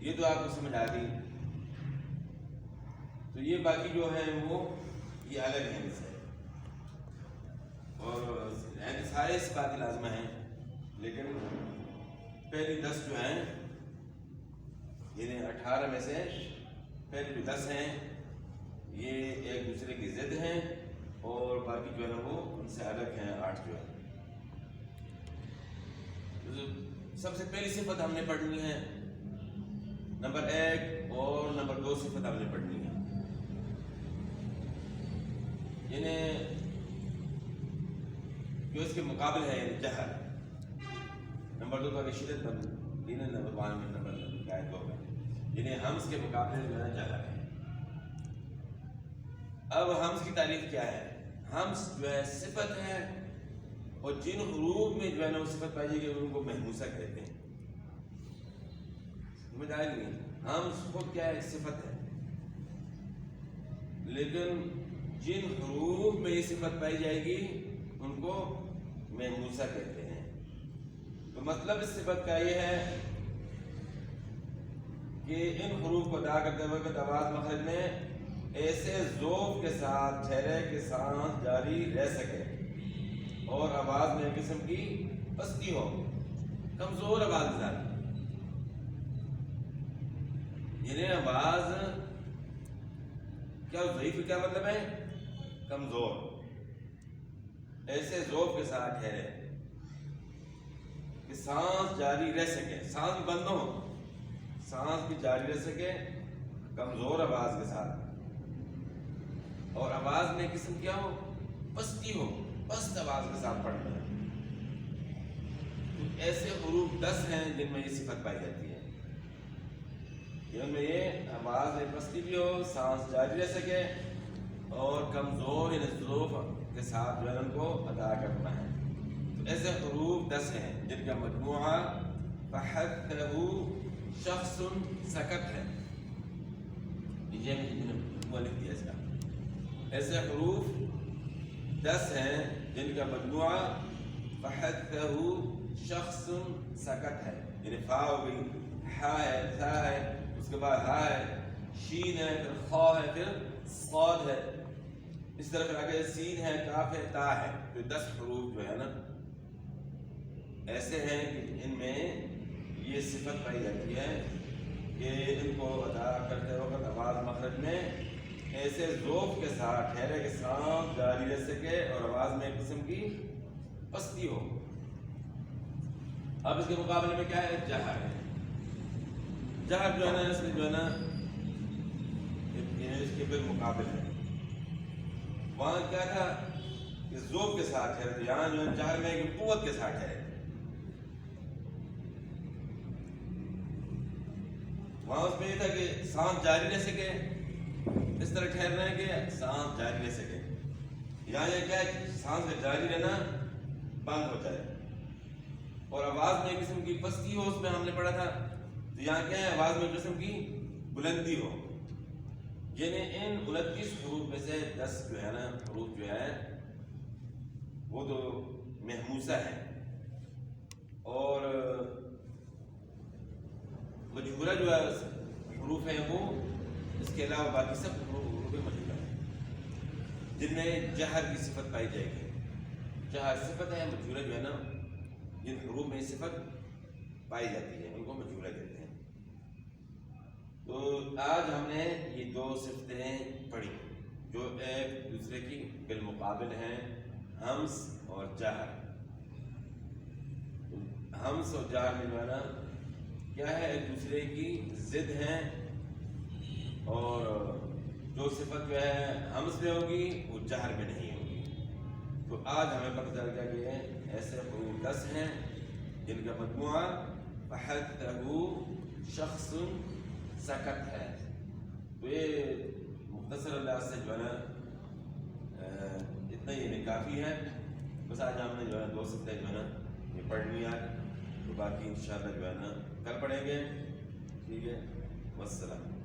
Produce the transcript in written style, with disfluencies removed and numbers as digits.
یہ تو آپ کو سمجھ آ گئی. تو یہ باقی جو ہیں وہ یہ الگ ہیں ان سے، اور سارے صفات لازمہ ہیں، لیکن پہلی 10 جو ہیں یعنی 18 میں سے پہلے جو 10 ہیں یہ ایک دوسرے کی ضد ہیں، اور باقی جو ہے نا وہ ان سے الگ ہیں 8 جو ہے. سب سے پہلی صفت ہم نے پڑھنی ہے نمبر 1 اور نمبر 2 صفت ہم نے پڑھنی ہے. یعنی جو اس کے مقابل ہے یعنی جہر. نمبر 2 کا شدت بندی ہے، نمبر 1 میں نمبر 2 میں یعنی ہمس کے مقابلے جو ہے جہر ہے. اب ہمس کی تعریف کیا ہے؟ ہمس جو ہے صفت ہے، اور جن حروف میں جو ہے نا وہ صفت پائی جائے گی ان کو محموسہ کہتے ہیں. سمجھ آئے گی؟ ہمس خود کیا ہے؟ صفت ہے، لیکن جن حروف میں یہ صفت پائی جائے گی ان کو محموسہ کہتے ہیں. تو مطلب اس صفت کا یہ ہے کہ ان حروف کو ادا کرتے وقت آواز مخرج میں ایسے ذوق کے ساتھ ٹھہرے کہ سانس جاری رہ سکے، اور آواز میں قسم کی پستی ہو، کمزور آواز کے ساتھ. یعنی آواز کیا ضعیف کیا مطلب ہے؟ کمزور. ایسے ذوق کے ساتھ ٹھہرے کہ سانس جاری رہ سکے، سانس بھی بند نہ ہو، سانس بھی جاری رہ سکے کمزور آواز کے ساتھ، اور آواز میں قسم کیا ہو؟ پستی ہو، پست آواز کے ساتھ پڑھنا ہے. تو ایسے حروف 10 ہیں جن میں یہ صفت پائی جاتی ہے، جن میں یہ آواز میں پستی بھی ہو، سانس جاری رہ سکے، اور کمزور یعنی ذوق کے ساتھ جو ہے ان کو ادا کرنا ہے. تو ایسے حروف 10 ہیں جن کا مجموعہ فحثہ شخص سکت ہے. یہ مجموعہ لکھ دیا اس کا. ایسے حروف 10 ہیں جن کا مجموعہ فحثہ شخص سکت ہے. یعنی فا ہو گئی، ہا ہے، ثا ہے، اس کے بعد ہا ہے، شین ہے، پھر خا ہے، پھر صاد ہے، اس طرح پھر آگے سین ہے، کاف ہے، تا ہے. تو 10 حروف جو ہے نا ایسے ہیں کہ ان میں یہ صفت پائی جاتی ہے کہ ان کو ادا کرتے وقت آواز مخرج میں ایسے ذوق کے ساتھ ٹھہرے کہ سانس جاری رہ سکے، اور آواز میں ایک قسم کی پستی ہو. اب اس کے مقابلے میں کیا ہے؟ جہر ہے. جہر جو ہے نا اس میں جو ہے نا اس کے بالمقابل ہے. وہاں کیا تھا کہ ذوق کے ساتھ ہے، یہاں جو ہے جہر میں کہ قوت کے ساتھ ہے. وہاں اس میں یہ تھا کہ سانس جاری رہ سکے، اس طرح ٹھہرنا ہے کہ سانس جاری رہ سکے. یہاں یہ کیا ہے کہ سانس کا جاری رہنا بند ہو جائے، اور آواز میں قسم کی پستی ہو. اس میں ہم نے پڑھا تھا. تو یہاں کیا ہے؟ آواز میں قسم کی بلندی ہو. یعنی ان 29 حروف میں سے 10 جو ہے نا حروف جو ہے وہ تو محموسہ ہے، اور مجہورہ جو ہے حروف ہیں وہ اس کے علاوہ باقی سب حروف مجہورہ ہیں جن میں جہر کی صفت پائی جائے گی. جہر صفت ہے، مجہورہ جو ہے نا جن حروف میں صفت پائی جاتی ہے ان کو مجہورہ کہتے ہیں. تو آج ہم نے یہ 2 صفتیں پڑھی جو ایک دوسرے کی بالمقابل ہیں، ہمس اور جہر. ہمس اور جہر میں جو ہے نا کیا ہے؟ ایک دوسرے کی ضد ہیں، اور جو صفت جو ہے ہمس میں ہوگی وہ جہر میں نہیں ہوگی. تو آج ہمیں پتہ چل گیا کہ ایسے حروف 10 ہیں جن کا مجموعہ فحثہ شخص سکت ہے. تو یہ مختصر انداز سے جو ہے نا اتنا ہی کافی ہے. بس آج ہم نے جو ہے 2 صفتیں جو ہے نا یہ پڑھنی ہے، تو باقی انشاءاللہ جو ہے نا کل پڑھیں گے. ٹھیک ہے، والسلام.